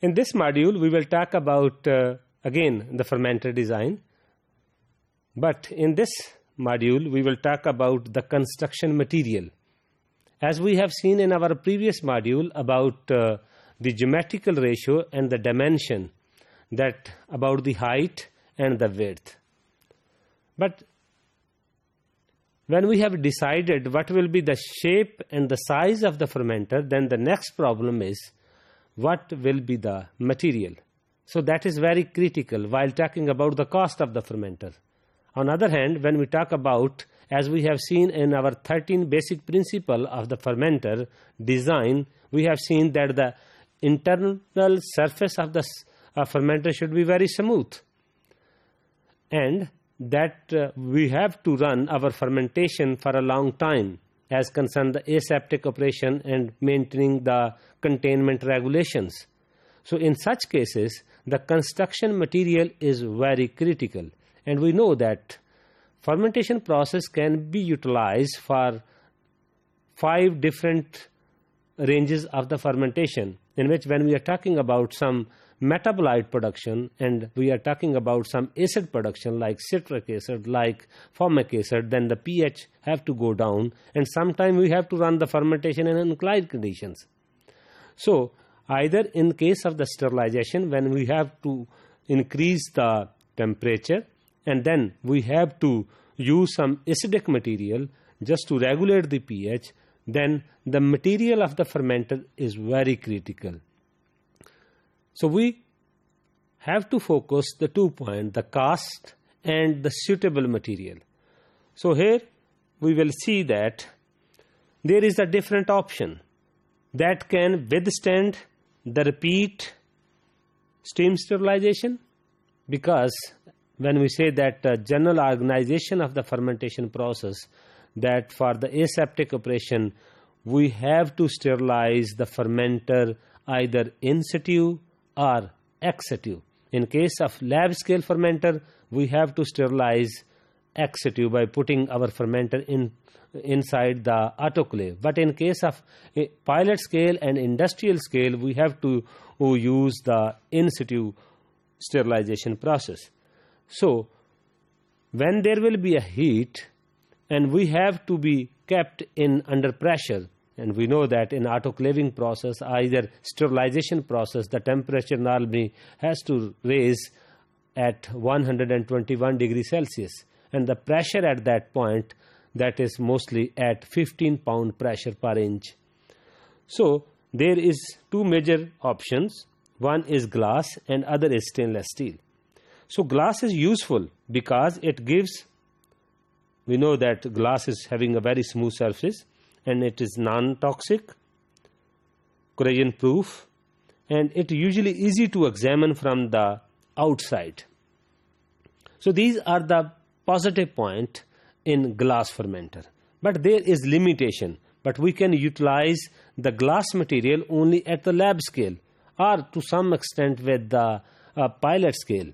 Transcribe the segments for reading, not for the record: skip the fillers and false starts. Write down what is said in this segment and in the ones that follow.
In this module, we will talk about again the fermenter design. But in this module, we will talk about the construction material. As we have seen in our previous module about the geometrical ratio and the dimension, that about the height and the width. But when we have decided what will be the shape and the size of the fermenter, then the next problem is what will be the material. So that is very critical while talking about the cost of the fermenter. On the other hand, when we talk about, as we have seen in our 13 basic principle of the fermenter design, we have seen that the internal surface of the fermenter should be very smooth, and that we have to run our fermentation for a long time as concerned the aseptic operation and maintaining the containment regulations. So in such cases, the construction material is very critical. And we know that fermentation process can be utilized for 5 different ranges of the fermentation, in which when we are talking about some metabolite production and we are talking about some acid production like citric acid, like formic acid, then the pH have to go down, and sometimes we have to run the fermentation in inclined conditions. So either in case of the sterilization, when we have to increase the temperature, and then we have to use some acidic material just to regulate the pH, then the material of the fermenter is very critical. So we have to focus the 2 points, the cost and the suitable material. So here we will see that there is a different option that can withstand the repeat steam sterilization, because when we say that general organization of the fermentation process, that for the aseptic operation, we have to sterilize the fermenter either in situ or ex situ. In case of lab scale fermenter, we have to sterilize ex situ by putting our fermenter inside the autoclave. But in case of a pilot scale and industrial scale, we have to use the in situ sterilization process. So when there will be a heat and we have to be kept in under pressure, and we know that in autoclaving process, either sterilization process, the temperature normally has to raise at 121 degrees Celsius, and the pressure at that point, that is mostly at 15 pound pressure per inch. So there is 2 major options. One is glass and other is stainless steel. So glass is useful because it gives, we know that glass is having a very smooth surface and it is non-toxic, corrosion proof, and it usually easy to examine from the outside. So these are the positive point in glass fermenter. But there is limitation. But we can utilize the glass material only at the lab scale or to some extent with the pilot scale.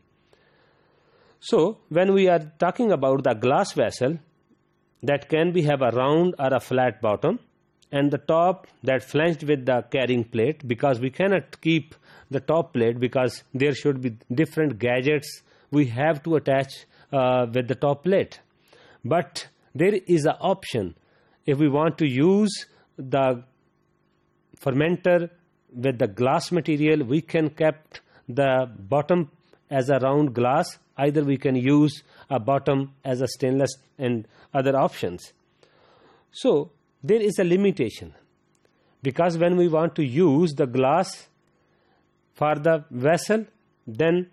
So when we are talking about the glass vessel, that can be have a round or a flat bottom, and the top that flanged with the carrying plate, because we cannot keep the top plate because there should be different gadgets we have to attach with the top plate. But there is an option. If we want to use the fermenter with the glass material, we can keep the bottom as a round glass. Either we can use a bottom as a stainless and other options. So there is a limitation, because when we want to use the glass for the vessel, then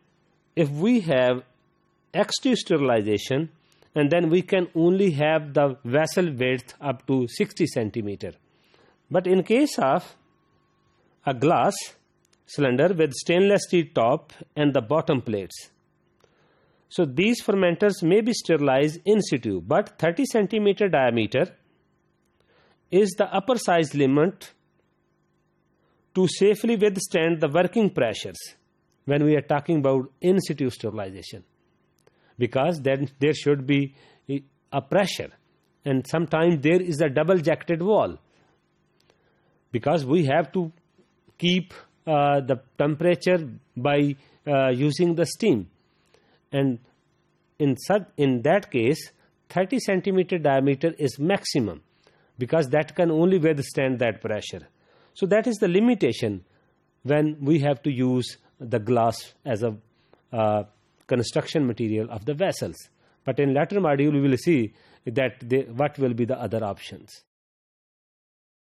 if we have extrude sterilization, and then we can only have the vessel width up to 60 centimeter. But in case of a glass cylinder with stainless steel top and the bottom plates, so these fermenters may be sterilized in situ, but 30 centimeter diameter is the upper size limit to safely withstand the working pressures when we are talking about in situ sterilization, because then there should be a pressure, and sometimes there is a double jacketed wall, because we have to keep the temperature by using the steam, and in that case 30 centimeter diameter is maximum, because that can only withstand that pressure. So that is the limitation when we have to use the glass as a construction material of the vessels. But in later module we will see that what will be the other options.